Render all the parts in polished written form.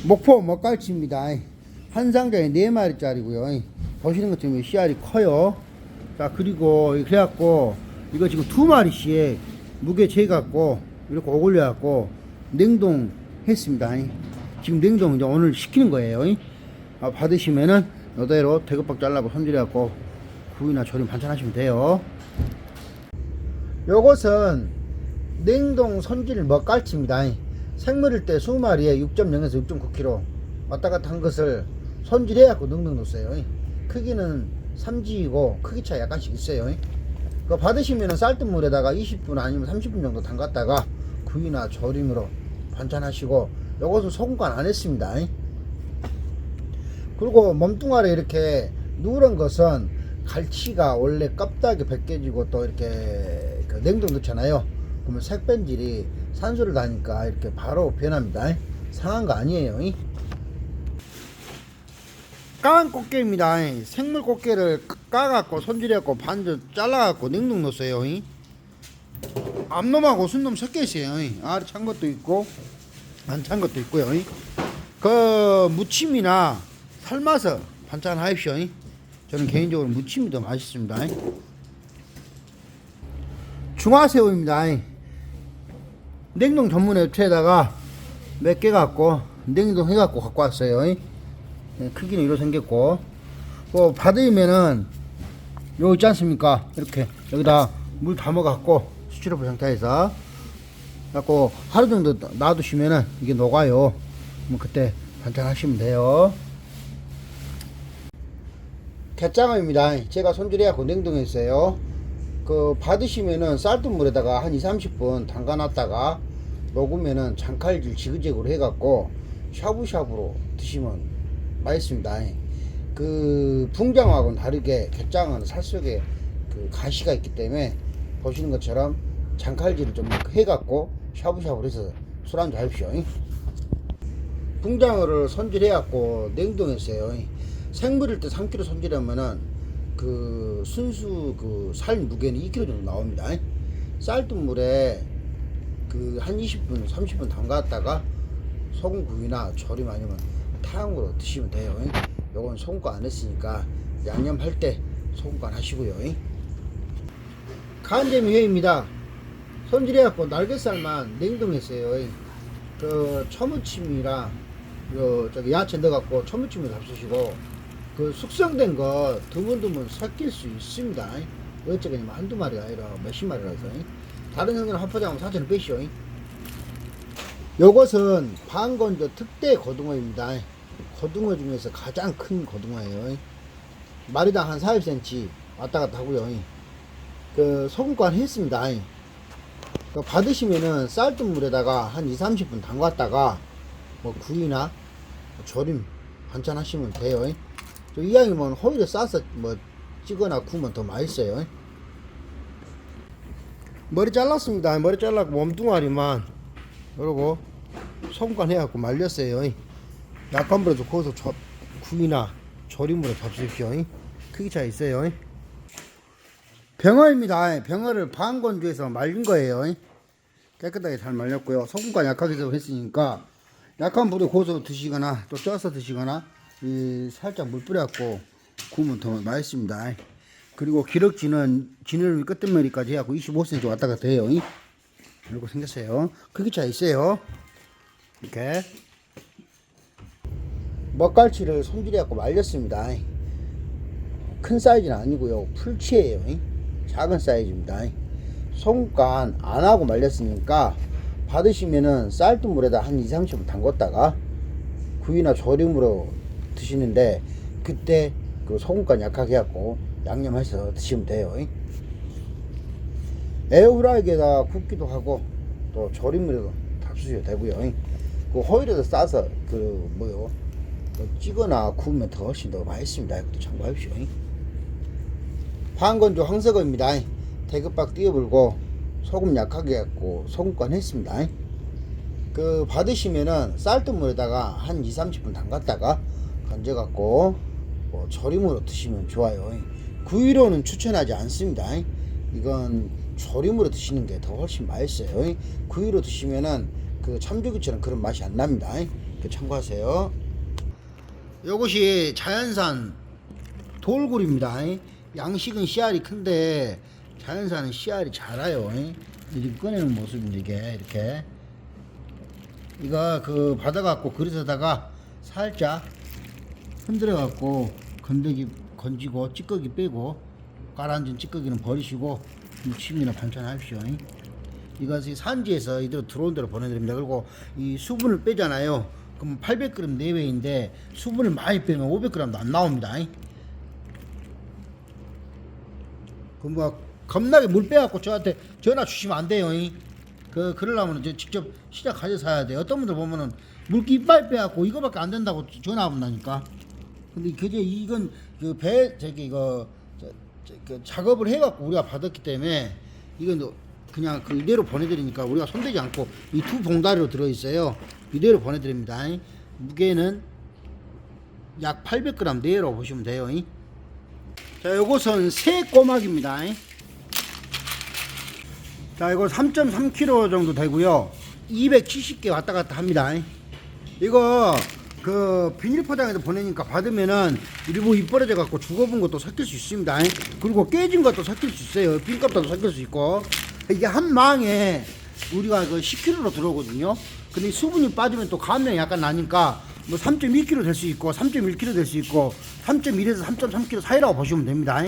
목포 먹갈치입니다. 한 상자에 4마리짜리고요. 보시는 것처럼 씨알이 커요. 자, 그리고 그래갖고 이거 지금 2마리씩 무게 재갖고 이렇게 오글려갖고 냉동했습니다. 지금 냉동 이제 오늘 시키는 거예요. 받으시면은 이대로 대급박 잘라고 손질해갖고 구이나 조림 반찬하시면 돼요. 요것은 냉동 손질 먹갈치입니다. 생물일 때 20마리에 6.0에서 6.9kg 왔다 갔다 한 것을 손질해갖고 능동 넣었어요. 크기는 3지이고 크기 차이 약간씩 있어요. 그거 받으시면은 쌀뜨물에다가 20분 아니면 30분 정도 담갔다가 구이나 조림으로 반찬하시고, 요것은 소금간 안 했습니다. 그리고 몸뚱아리 이렇게 누런 것은 갈치가 원래 껍데기 벗겨지고 또 이렇게 냉동 넣잖아요. 그러면 색변질이 산소를 다니까 이렇게 바로 변합니다. 상한 거 아니에요. 까만 꽃게입니다. 생물 꽃게를 까갖고 손질해갖고 반절 잘라갖고 냉동 넣었어요. 암놈하고 순놈 섞여 있어요. 알이 찬 것도 있고 안 찬 것도 있고요. 그 무침이나 삶아서 반찬 하십시오. 저는 개인적으로 무침이 더 맛있습니다. 중화새우입니다. 냉동 전문 액체에다가 몇 개 갖고 냉동 해갖고 갖고 왔어요. 크기는 이렇게 생겼고, 받으면은 요 있지 않습니까? 이렇게 여기다 물 담아갖고 스티로폼 상태에서 갖고 하루 정도 놔두시면은 이게 녹아요. 그럼 그때 반찬하시면 돼요. 갯장어입니다. 제가 손질해갖고 냉동했어요. 받으시면은 쌀뜨물에다가 한 2-30분 담가놨다가 녹으면은 장칼질 지그재그로 해갖고 샤브샤브로 드시면 맛있습니다. 붕장어하고는 다르게 갯장어는 살 속에 가시가 있기 때문에 보시는 것처럼 장칼질을 좀 해갖고 샤브샤브로 해서 술안주 하십시오. 붕장어를 손질해갖고 냉동했어요. 생물일 때 3kg 손질하면은 순수 살 무게는 2kg 정도 나옵니다. 쌀뜨물에 한 20분 30분 담갔다가 소금구이나 조림 아니면 탕으로 드시면 돼요. 요건 소금간 안 했으니까 양념할 때 소금간 하시고요. 간재미 회입니다. 손질해갖고 날개살만 냉동했어요. 초무침이랑 야채 넣어갖고 초무침을 잡수시고, 숙성된 거 드문드문 섞일 수 있습니다. 어쩌게 한두 마리가 아니라 몇십 마리라서. 다른 형들은 한포장하면 4,000원 빼시오. 요것은 반건조 특대 고등어입니다. 고등어 중에서 가장 큰 고등어예요. 마리당 한 40cm 왔다 갔다 하고요. 소금간 했습니다. 받으시면은 쌀뜨물에다가 한 2-30분 담갔다가 구이나 조림 반찬 하시면 돼요. 이왕이면 호일에 싸서 찌거나 구우면 더 맛있어요. 머리 잘랐습니다. 머리 잘라고 몸뚱아리만 그러고 소금간 해갖고 말렸어요. 약한 불에서 구워서 구이나 조림으로 잡수십시오. 크기 차이 있어요. 병어입니다. 병어를 반건조해서 말린 거예요. 깨끗하게 잘 말렸고요. 소금간 약하게 해서 했으니까 약한 불에 구워서 드시거나 또 쪄서 드시거나 살짝 물 뿌려갖고 구우면 더 맛있습니다. 그리고 기럭지는 지느러미 끝머리까지 해갖고 25cm 왔다 갔다 해요. 이렇게 생겼어요. 크기 차이 있어요. 이렇게 먹갈치를 손질해갖고 말렸습니다. 큰 사이즈는 아니고요, 풀치예요. 작은 사이즈입니다. 소금간 안 하고 말렸으니까 받으시면은 쌀뜨물에다 한 2-30분 담궜다가 구이나 조림으로 드시는데, 그때 소금간 약하게 해갖고 양념해서 드시면 돼요. 에어프라이기에다 굽기도 하고 또 조림으로도 잡수셔도 되고요. 호일에다 싸서 찌거나 구우면 더 훨씬 더 맛있습니다. 이것도 참고하십시오. 반건조 황석어입니다. 대급박 띄어불고 소금 약하게 해갖고 소금간 했습니다. 받으시면은 쌀뜨물에다가 한 2-30분 담갔다가 건져갖고 조림으로 드시면 좋아요. 구이로는 추천하지 않습니다. 이건 조림으로 드시는 게 더 훨씬 맛있어요. 구이로 드시면은 참조기처럼 그런 맛이 안 납니다. 그 참고하세요. 요것이 자연산 돌굴입니다. 양식은 씨알이 큰데 자연산은 씨알이 작아요. 이렇게 꺼내는 모습입니다. 이게 이렇게 이거 그 받아갖고 그릇에다가 살짝 흔들어갖고 건더기 건지고 찌꺼기 빼고 가라앉은 찌꺼기는 버리시고 무침이나 반찬하십시오. 이것이 산지에서 이대로 들어온 대로 보내드립니다. 그리고 이 수분을 빼잖아요. 그럼 800g 내외인데 수분을 많이 빼면 500g도 안 나옵니다. 그럼 뭐 겁나게 물 빼갖고 저한테 전화 주시면 안 돼요. 그러려면 직접 시장 가서 사야 돼. 어떤 분들 보면은 물기 이빨 빼갖고 이거밖에 안 된다고 전화 온다니까. 근데 그제 이건 그 그 작업을 해갖고 우리가 받았기 때문에 이건 그냥 그 이대로 보내드리니까 우리가 손대지 않고 이 두 봉다리로 들어있어요. 이대로 보내드립니다. 무게는 약 800g 내로 보시면 돼요. 자, 요것은 새 꼬막입니다. 자, 이거 3.3kg 정도 되고요. 270개 왔다 갔다 합니다. 이거 그 비닐 포장해서 보내니까 받으면은 일부 입버려져 갖고 죽어본 것도 섞일 수 있습니다. 그리고 깨진 것도 섞일 수 있어요. 빈값도 섞일 수 있고. 이게 한 망에 우리가 그 10kg로 들어오거든요. 근데 수분이 빠지면 또 감량이 약간 나니까 뭐 3.2kg 될 수 있고 3.1kg 될 수 있고 3.1에서 3.3kg 사이라고 보시면 됩니다.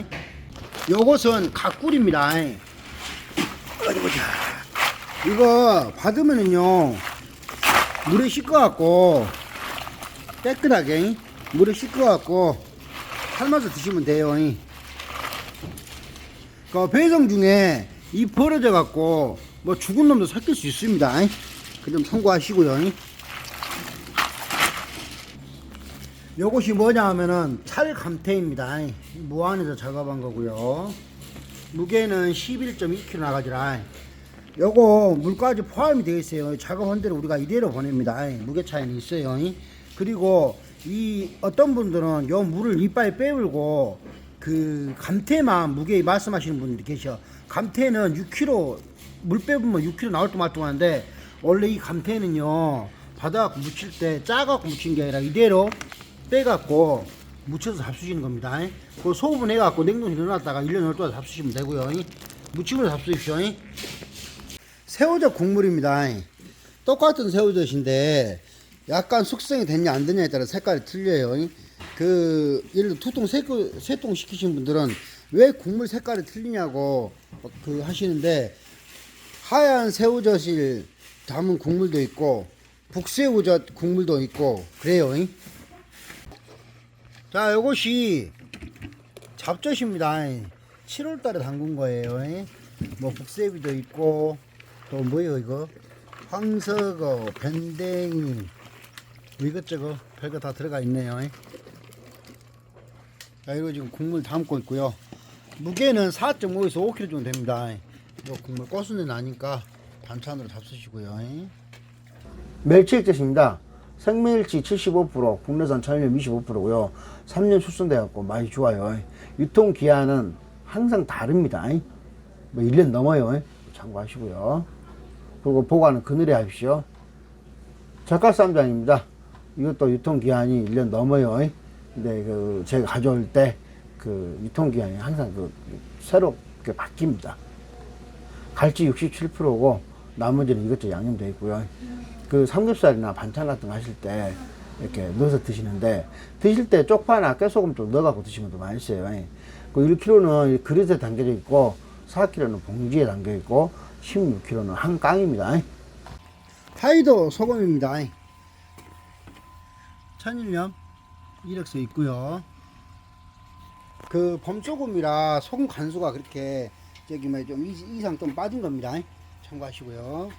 요것은 각꿀입니다. 어디 보자. 이거 받으면은요 물에 씻어갖고 깨끗하게 물에 씻어갖고 삶아서 드시면 돼요. 그 배송 중에 이 벌어져 갖고 뭐 죽은 놈도 섞일 수 있습니다. 그 점 참고하시고요. 요것이 뭐냐 하면은 찰감태입니다. 무안에서 작업한 거고요. 무게는 11.2kg 나가지라. 요거 물까지 포함이 되어 있어요. 작업한 대로 우리가 이대로 보냅니다. 무게 차이는 있어요. 그리고 이 어떤 분들은 요 물을 이빨 빼물고 그 감태만 무게 말씀하시는 분들이 계셔. 감태는 6kg 물 빼보면 6kg 나올 때 말동하는데 원래 이 감태는요 바닥 묻힐 때 짜갖고 묻힌 게 아니라 이대로 빼갖고 묻혀서 잡수시는 겁니다. 그 소분 해갖고 냉동실에 넣어놨다가 1년 넘을 동안 잡수시면 되고요. 무침으로 잡수십시오. 새우젓 국물입니다. 똑같은 새우젓인데 약간 숙성이 됐냐 안 됐냐에 따라 색깔이 틀려요. 그 예를 들어 두통 세통 시키신 분들은 왜 국물 색깔이 틀리냐고 그 하시는데 하얀 새우젓을 담은 국물도 있고 북새우젓 국물도 있고 그래요. 자, 요것이 잡젓입니다. 7월달에 담근 거예요. 뭐 북새우도 있고 또 뭐예요 이거 황석어 밴댕이 뭐 이것저것 별거 다 들어가 있네요. 자, 이거 지금 국물 담고 있고요. 무게는 4.5에서 5kg 정도 됩니다. 이 국물 고순내 나니까 반찬으로 잡수시고요. 멸치액젓입니다. 생멸치 75%, 국내산 천일염 25%고요. 3년 숙성돼 갖고 맛이 좋아요. 유통기한은 항상 다릅니다. 뭐 1년 넘어요. 참고하시고요. 그리고 보관은 그늘에 하십시오. 젓갈쌈장입니다. 이것도 유통기한이 1년 넘어요. 근데 그 제가 가져올 때 그 유통기한이 항상 그 새롭게 바뀝니다. 갈치 67%고 나머지는 이것저것 양념되어 있고요. 그 삼겹살이나 반찬 같은 거 하실 때 이렇게 넣어서 드시는데 드실 때 쪽파나 깨소금 좀 넣어갖고 드시면 더 맛있어요. 그 1kg는 그릇에 담겨져 있고 4kg는 봉지에 담겨 있고 16kg는 한 깡입니다. 타이도 소금입니다. 천일염 이력서 있고요. 그 범소금이라 소금 간수가 그렇게 저기 뭐 좀 이상 좀 빠진 겁니다. 참고하시고요.